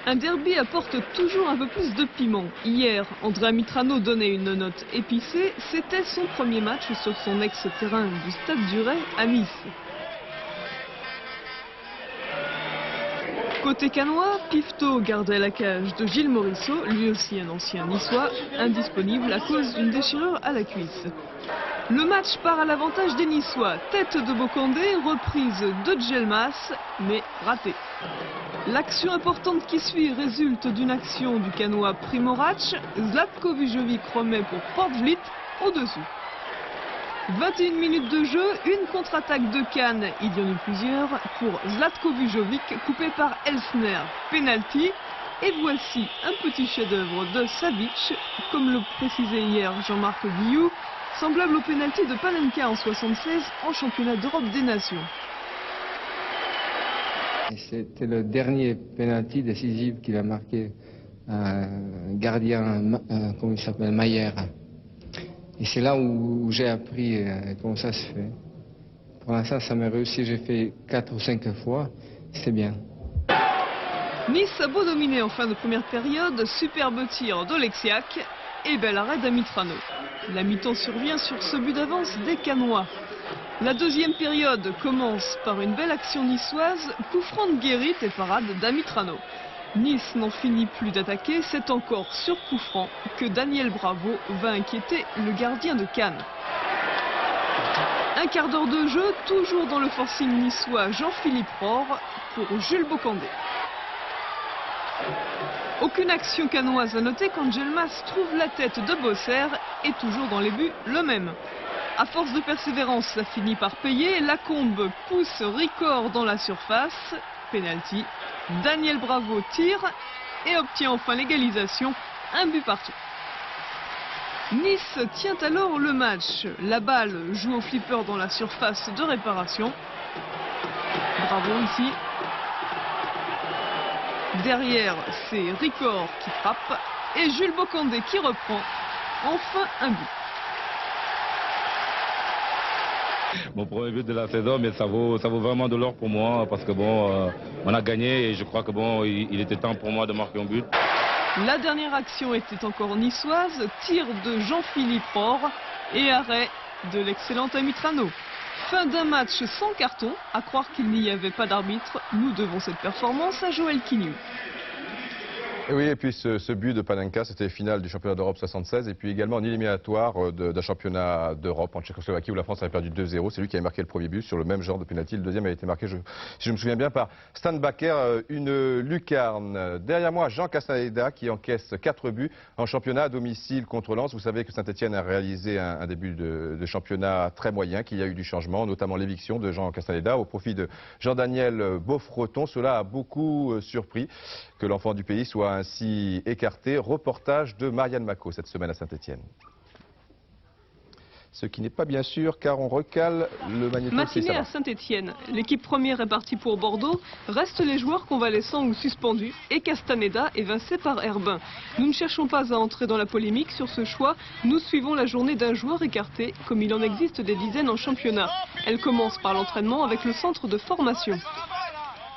Un derby apporte toujours un peu plus de piment. Hier, Andrea Mitrano donnait une note épicée. C'était son premier match sur son ex-terrain du Stade du Ray à Nice. Côté cannois, Pifto gardait la cage de Gilles Morisseau, lui aussi un ancien niçois, indisponible à cause d'une déchirure à la cuisse. Le match part à l'avantage des Niçois. Tête de Bocandé, reprise de Djelmas, mais ratée. L'action importante qui suit résulte d'une action du cannois Primorac. Zlatko Vujovic remet pour Port Vliet au-dessus. 21 minutes de jeu, une contre-attaque de Cannes, il y en eut plusieurs, pour Zlatko Vujovic, coupé par Elsner. Penalty. Et voici un petit chef-d'œuvre de Savic, comme le précisait hier Jean-Marc Guillou, semblable au penalty de Panenka en 1976 en championnat d'Europe des Nations. C'était le dernier penalty décisif qu'il a marqué un gardien, comment il s'appelle, Mayer. Et c'est là où j'ai appris comment ça se fait. Pour l'instant, ça m'a réussi, j'ai fait 4 ou 5 fois, c'est bien. Nice a beau dominer en fin de première période, superbe tir d'Oleksiak et bel arrêt d'Amitrano. La mi-temps survient sur ce but d'avance des Cannois. La deuxième période commence par une belle action niçoise, coup franc de Guérit et parade d'Amitrano. Nice n'en finit plus d'attaquer, c'est encore sur coup franc que Daniel Bravo va inquiéter le gardien de Cannes. Un quart d'heure de jeu, toujours dans le forcing niçois Jean-Philippe Rohr pour Jules Bocandé. Aucune action cannoise à noter quand Djelmas trouve la tête de Bosser et toujours dans les buts le même. À force de persévérance, ça finit par payer. Lacombe pousse Ricord dans la surface. Penalty. Daniel Bravo tire et obtient enfin l'égalisation. Un but partout. Nice tient alors le match. La balle joue au flipper dans la surface de réparation. Bravo ici. Derrière, c'est Ricord qui frappe et Jules Bocandé qui reprend. Enfin un but. Mon premier but de la saison, mais ça vaut vraiment de l'or pour moi parce que bon, on a gagné et je crois que bon, il était temps pour moi de marquer un but. La dernière action était encore niçoise, tir de Jean-Philippe Rohr et arrêt de l'excellent Amitrano. Fin d'un match sans carton, à croire qu'il n'y avait pas d'arbitre. Nous devons cette performance à Joël Quignou. Et oui, et puis ce but de Panenka, c'était finale du championnat d'Europe 76 et puis également en éliminatoire d'un championnat d'Europe en Tchécoslovaquie où la France avait perdu 2-0. C'est lui qui avait marqué le premier but sur le même genre de penalty. Le deuxième a été marqué, si je me souviens bien, par Stan Bakker, une lucarne. Derrière moi, Jean Castaneda qui encaisse 4 buts en championnat à domicile contre Lens. Vous savez que Saint-Etienne a réalisé un début de championnat très moyen, qu'il y a eu du changement, notamment l'éviction de Jean Castaneda au profit de Jean-Daniel Beaufreton. Cela a beaucoup surpris que l'enfant du pays soit ainsi écarté. Reportage de Marianne Macot cette semaine à Saint-Etienne. Ce qui n'est pas bien sûr car on recale le magnéto. Matinée à Saint-Etienne. L'équipe première est partie pour Bordeaux. Restent les joueurs convalescents ou suspendus et Castaneda évincé par Herbin. Nous ne cherchons pas à entrer dans la polémique sur ce choix. Nous suivons la journée d'un joueur écarté comme il en existe des dizaines en championnat. Elle commence par l'entraînement avec le centre de formation.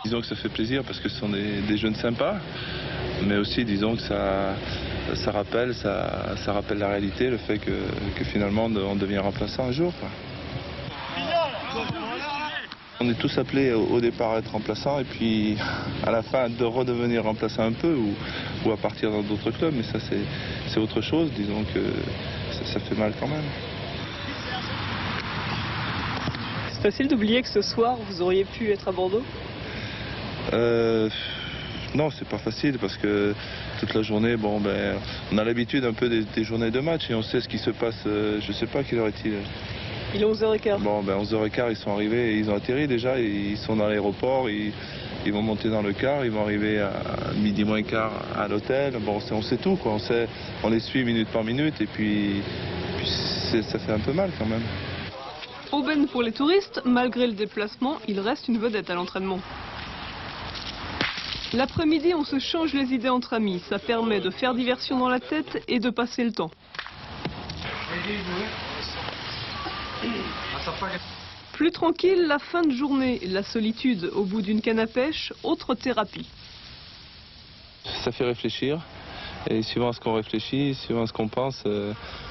Disons que ça fait plaisir parce que ce sont des jeunes sympas, mais aussi disons que ça rappelle la réalité, le fait que finalement on devient remplaçant un jour, quoi. On est tous appelés au départ à être remplaçants et puis à la fin de redevenir remplaçant un peu ou à partir dans d'autres clubs, mais ça c'est autre chose, disons que ça fait mal quand même. C'est facile d'oublier que ce soir vous auriez pu être à Bordeaux ? Non, c'est pas facile parce que toute la journée, bon ben, on a l'habitude un peu des journées de match et on sait ce qui se passe. Je sais pas quelle heure est-il. Il est 11h15. Bon ben 11h15, ils sont arrivés, ils ont atterri déjà, ils sont dans l'aéroport, ils vont monter dans le car, ils vont arriver à midi moins quart à l'hôtel. Bon, on sait tout quoi, on les suit minute par minute et puis ça fait un peu mal quand même. Aubaine pour les touristes, malgré le déplacement, il reste une vedette à l'entraînement. L'après-midi, on se change les idées entre amis. Ça permet de faire diversion dans la tête et de passer le temps. Plus tranquille, la fin de journée, la solitude au bout d'une canne à pêche, autre thérapie. Ça fait réfléchir. Et suivant ce qu'on réfléchit, suivant ce qu'on pense,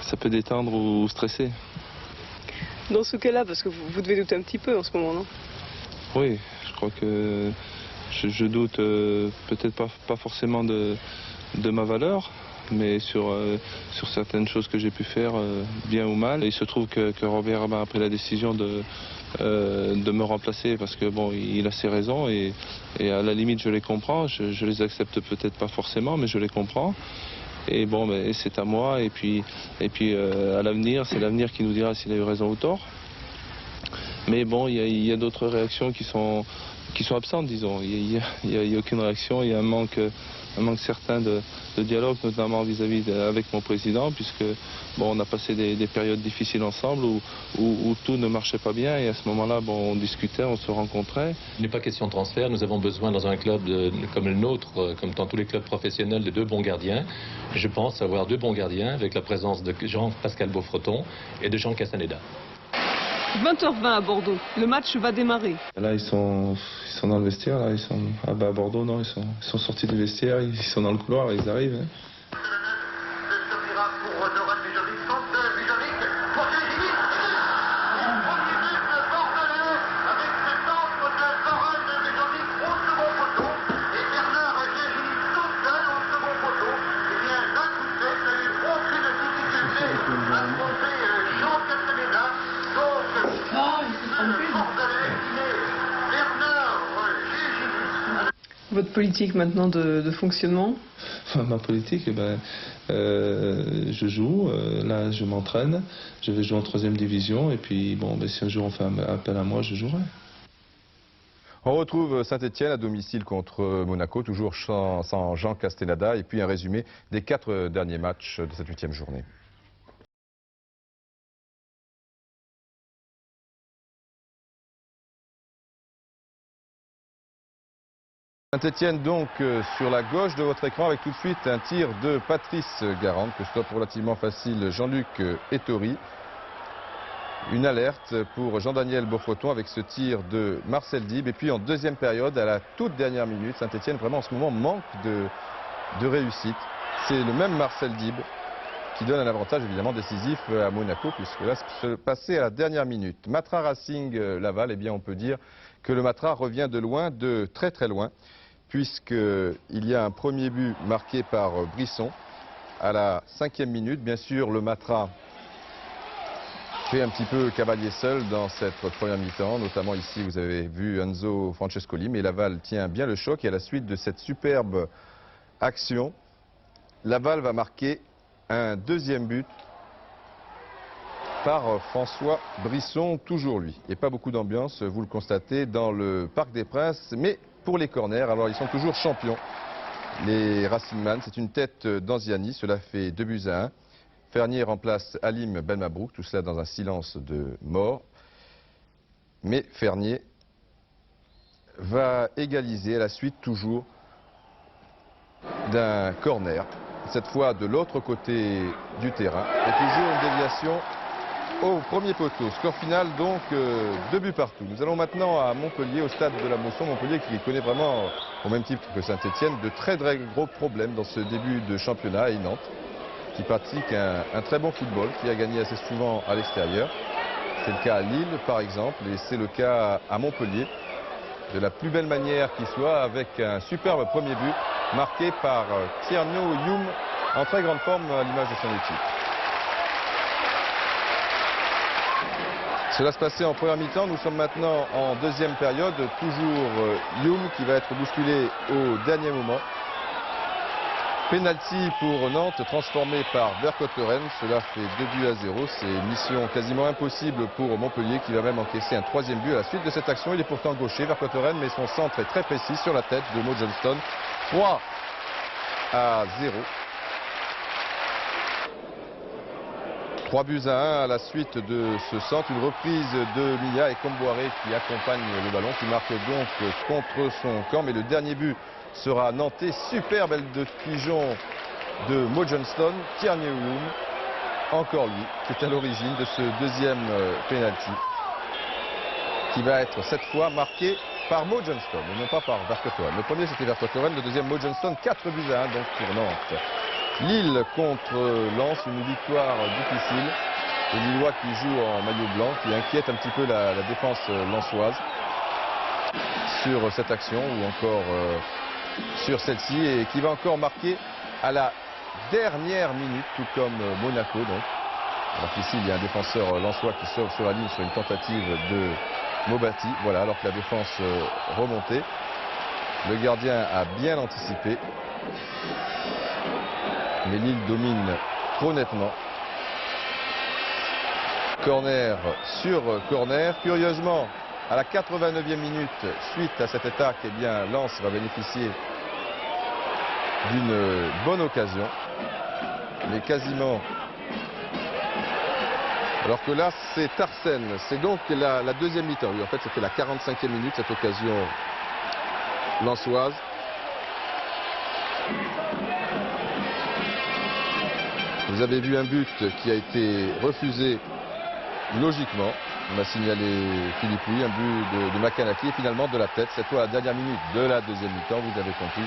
ça peut détendre ou stresser. Dans ce cas-là, parce que vous devez douter un petit peu en ce moment, non? Oui, je crois que je doute peut-être pas forcément de ma valeur, mais sur certaines choses que j'ai pu faire, bien ou mal. Et il se trouve que Robert a pris la décision de me remplacer parce que bon, il a ses raisons et à la limite je les comprends. Je les accepte peut-être pas forcément, mais je les comprends. Et bon, c'est à moi. Et puis à l'avenir, c'est l'avenir qui nous dira s'il a eu raison ou tort. Mais bon, il y a d'autres réactions qui sont absentes, disons. Il y a aucune réaction. Il y a un manque certain de dialogue, notamment vis-à-vis avec mon président, puisque bon, on a passé des périodes difficiles ensemble où tout ne marchait pas bien. Et à ce moment-là, bon, on discutait, on se rencontrait. Il n'est pas question de transfert. Nous avons besoin dans un club comme le nôtre, comme dans tous les clubs professionnels, de 2 bons gardiens. Je pense avoir 2 bons gardiens avec la présence de Jean-Pascal Beaufreton et de Jean Castaneda. 20h20 à Bordeaux, le match va démarrer. Là, ils sont dans le vestiaire. Là, à Bordeaux, non, ils sont sortis du vestiaire, ils sont dans le couloir, ils arrivent. Hein. Votre politique maintenant de fonctionnement? Ma politique, je joue, là je m'entraîne, je vais jouer en 3e division et puis bon, si un jour on fait appel à moi, je jouerai. On retrouve Saint-Etienne à domicile contre Monaco, toujours sans Jean Castaneda, et puis un résumé des 4 derniers matchs de cette 8e journée. Saint-Etienne donc sur la gauche de votre écran avec tout de suite un tir de Patrice Garande que stoppe relativement facile Jean-Luc Ettori. Une alerte pour Jean-Daniel Beaufreton avec ce tir de Marcel Dib. Et puis en 2e période, à la toute dernière minute, Saint-Etienne vraiment en ce moment manque de réussite. C'est le même Marcel Dib qui donne un avantage évidemment décisif à Monaco, puisque là, c'est passé à la dernière minute. Matra Racing Laval, eh bien on peut dire que le Matra revient de loin, de très très loin, puisqu'il y a un premier but marqué par Brisson à la 5e minute. Bien sûr, le Matra fait un petit peu cavalier seul dans cette première mi-temps, notamment ici vous avez vu Enzo Francescoli, mais Laval tient bien le choc et à la suite de cette superbe action, Laval va marquer un 2e but par François Brisson, toujours lui. Et pas beaucoup d'ambiance, vous le constatez, dans le Parc des Princes, mais pour les corners, alors ils sont toujours champions. Les Racingman, c'est une tête d'Anziani, cela fait 2-1. Fernier remplace Halim Benmabrouk, tout cela dans un silence de mort. Mais Fernier va égaliser à la suite toujours d'un corner. Cette fois de l'autre côté du terrain. Et toujours une déviation au premier poteau. Score final donc 2 buts partout. Nous allons maintenant à Montpellier, au stade de la Mosson. Montpellier qui connaît vraiment, au même titre que Saint-Etienne, de très gros problèmes dans ce début de championnat. Et Nantes qui pratique un très bon football, qui a gagné assez souvent à l'extérieur. C'est le cas à Lille par exemple et c'est le cas à Montpellier. De la plus belle manière qui soit, avec un superbe premier but marqué par Tierno Youm en très grande forme à l'image de son équipe. Cela se passait en première mi-temps, nous sommes maintenant en 2e période, toujours Youm qui va être bousculé au dernier moment. Penalty pour Nantes transformé par Vercotteren, cela fait 2-0, c'est mission quasiment impossible pour Montpellier qui va même encaisser un 3e but à la suite de cette action. Il est pourtant gaucher, Vercotteren, mais son centre est très précis sur la tête de Mo Johnston. 3-0. $3-1 à la suite de ce centre, une reprise de Mia et Comboiré qui accompagne le ballon, qui marque donc contre son camp, mais le dernier but sera nantais. Superbe aile de pigeon de Mo Johnston. Tierno Youm, encore lui, qui est à l'origine de ce 2e penalty, qui va être cette fois marqué par Mo Johnston et non pas par Vercotteren. Le premier c'était Vercotteren, le deuxième Mo Johnston, 4 buts à 1 donc pour Nantes. Lille contre Lens, une victoire difficile. Les Lillois qui jouent en maillot blanc, qui inquiètent un petit peu la défense lensoise sur cette action ou encore sur celle-ci et qui va encore marquer à la dernière minute, tout comme Monaco donc. Alors qu'ici il y a un défenseur lensois qui sort sur la ligne sur une tentative de Mobati. Voilà, alors que la défense remontait. Le gardien a bien anticipé. Mais Lille domine trop nettement. Corner sur corner. Curieusement, à la 89e minute, suite à cette attaque, eh bien, Lens va bénéficier d'une bonne occasion. Mais quasiment... Alors que là, c'est Arsène. C'est donc la deuxième mi-temps. Oui, en fait, c'était la 45e minute, cette occasion lensoise. Vous avez vu un but qui a été refusé logiquement. On a signalé Philippe Louis, un but de Makanaki et finalement de la tête. Cette fois, à la dernière minute de la deuxième mi-temps, vous avez compris.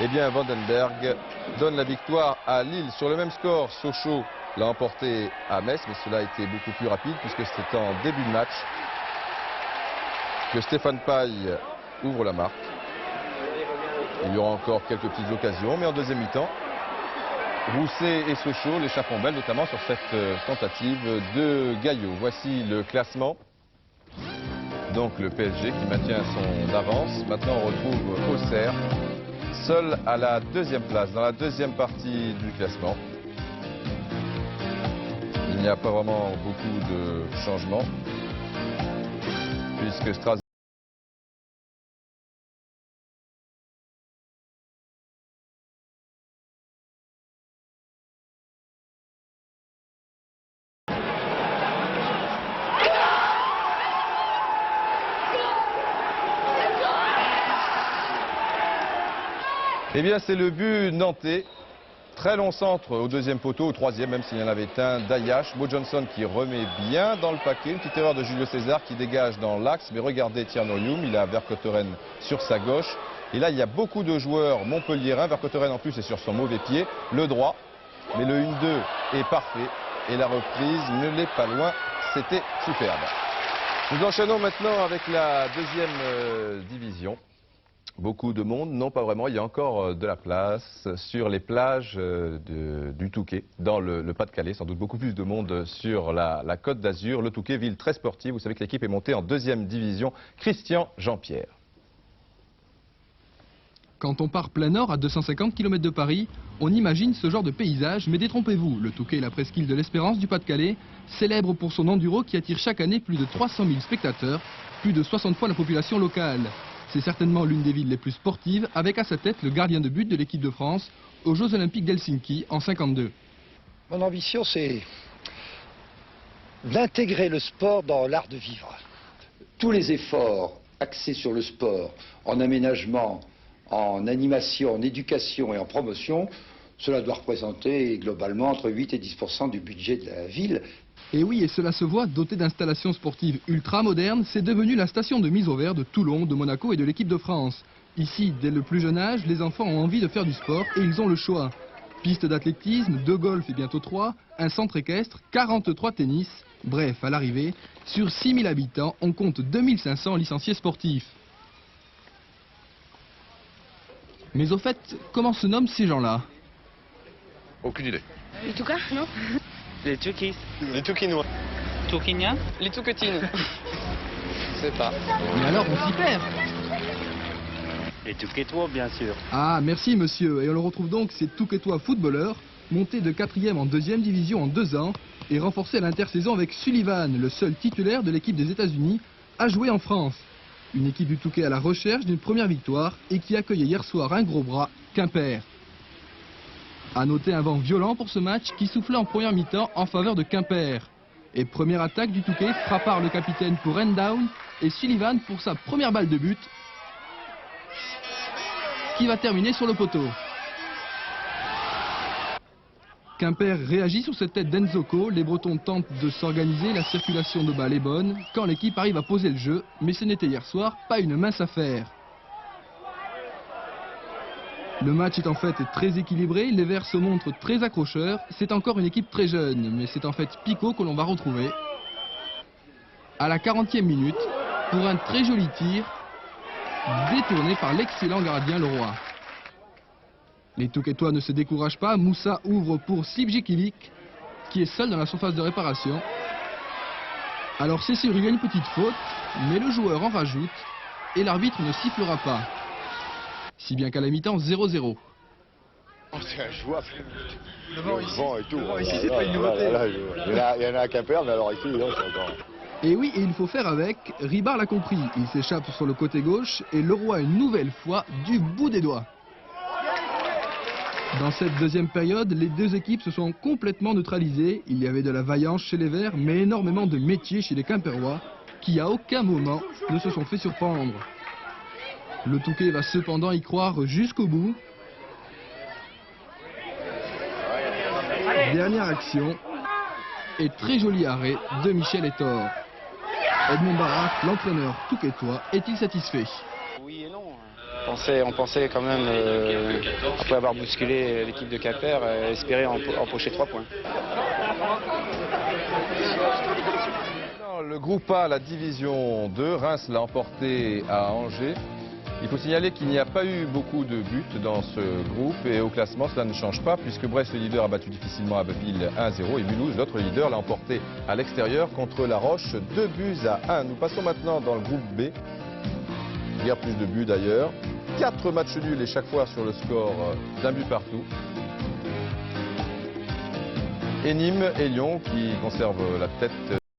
Eh bien, Vandenberg donne la victoire à Lille. Sur le même score, Sochaux l'a emporté à Metz, mais cela a été beaucoup plus rapide puisque c'était en début de match que Stéphane Paille ouvre la marque. Il y aura encore quelques petites occasions, mais en deuxième mi-temps, Rousset et Sochaux l'échapperont belle, notamment sur cette tentative de Gaillot. Voici le classement. Donc le PSG qui maintient son avance. Maintenant on retrouve Auxerre, seul à la deuxième place, dans la deuxième partie du classement. Il n'y a pas vraiment beaucoup de changements, puisque Strasbourg... Eh bien, c'est le but nantais. Très long centre au deuxième poteau, au troisième, même s'il y en avait un d'Ayache. Mo Johnson qui remet bien dans le paquet. Une petite erreur de Julio César qui dégage dans l'axe. Mais regardez Tierno Youm, il a Vercotteren sur sa gauche. Et là, il y a beaucoup de joueurs montpelliérains. Vercotteren en plus est sur son mauvais pied, le droit. Mais le 1-2 est parfait. Et la reprise ne l'est pas loin. C'était superbe. Nous enchaînons maintenant avec la deuxième division. Beaucoup de monde, non pas vraiment, il y a encore de la place sur les plages du Touquet, dans le Pas-de-Calais, sans doute beaucoup plus de monde sur la Côte d'Azur. Le Touquet, ville très sportive, vous savez que l'équipe est montée en deuxième division. Christian Jean-Pierre. Quand on part plein nord à 250 km de Paris, on imagine ce genre de paysage, mais détrompez-vous, le Touquet est la presqu'île de l'Espérance du Pas-de-Calais, célèbre pour son enduro qui attire chaque année plus de 300 000 spectateurs, plus de 60 fois la population locale. C'est certainement l'une des villes les plus sportives, avec à sa tête le gardien de but de l'équipe de France aux Jeux Olympiques d'Helsinki en 1952. Mon ambition, c'est d'intégrer le sport dans l'art de vivre. Tous les efforts axés sur le sport, en aménagement, en animation, en éducation et en promotion, cela doit représenter globalement entre 8 et 10% du budget de la ville. Et oui, et cela se voit, doté d'installations sportives ultra modernes, c'est devenu la station de mise au vert de Toulon, de Monaco et de l'équipe de France. Ici, dès le plus jeune âge, les enfants ont envie de faire du sport et ils ont le choix. Piste d'athlétisme, 2 golf et bientôt 3, un centre équestre, 43 tennis. Bref, à l'arrivée, sur 6000 habitants, on compte 2500 licenciés sportifs. Mais au fait, comment se nomment ces gens-là? Aucune idée. Les Toucas, non? Les Tukis. Les Toukinois. Touquiniens. Les Touquetines. Je sais pas. Mais alors on s'y perd. Les Touquetois, bien sûr. Ah, merci monsieur. Et on le retrouve donc, ces Touquetois footballeurs, montés de 4e en 2e division en 2 ans, et renforcés à l'intersaison avec Sullivan, le seul titulaire de l'équipe des États-Unis, à jouer en France. Une équipe du Touquet à la recherche d'une première victoire et qui accueillait hier soir un gros bras, Quimper. A noter un vent violent pour ce match qui soufflait en première mi-temps en faveur de Quimper. Et première attaque du Touquet, frappard le capitaine pour end down et Sullivan pour sa première balle de but qui va terminer sur le poteau. Quimper réagit sur cette tête d'Enzoko. Les Bretons tentent de s'organiser, la circulation de balle est bonne. Quand l'équipe arrive à poser le jeu, mais ce n'était hier soir pas une mince affaire. Le match est en fait très équilibré, les Verts se montrent très accrocheurs. C'est encore une équipe très jeune, mais c'est en fait Picaud que l'on va retrouver à la 40e minute pour un très joli tir détourné par l'excellent gardien Leroy. Les Touquetois ne se découragent pas. Moussa ouvre pour Slipjikilik qui est seul dans la surface de réparation. Alors c'est sûr, il y a une petite faute, mais le joueur en rajoute et l'arbitre ne sifflera pas. Si bien qu'à la mi-temps, 0-0. C'est injouable. Le vent et tout. Ici, c'est pas une nouveauté. Il y en a à Quimper, mais alors ici, c'est encore... Et oui, et il faut faire avec. Ribard l'a compris. Il s'échappe sur le côté gauche et Leroy une nouvelle fois du bout des doigts. Dans cette deuxième période, les deux équipes se sont complètement neutralisées. Il y avait de la vaillance chez les Verts, mais énormément de métier chez les Quimperois, qui à aucun moment ne se sont fait surprendre. Le Touquet va cependant y croire jusqu'au bout. Dernière action. Et très joli arrêt de Michel Etor. Edmond Barak, l'entraîneur touquetois, est-il satisfait? Oui et non. On pensait quand même après avoir bousculé l'équipe de Quimper, espérer empocher 3 points. Dans le groupe A, la division 2, Reims l'a emporté à Angers. Il faut signaler qu'il n'y a pas eu beaucoup de buts dans ce groupe et au classement cela ne change pas puisque Brest le leader a battu difficilement Abbeville 1-0 et Mulhouse, l'autre leader, l'a emporté à l'extérieur contre La Roche 2-1. Nous passons maintenant dans le groupe B. Il y a plus de buts d'ailleurs. 4 matchs nuls et chaque fois sur le score d'un but partout. Et Nîmes et Lyon qui conservent la tête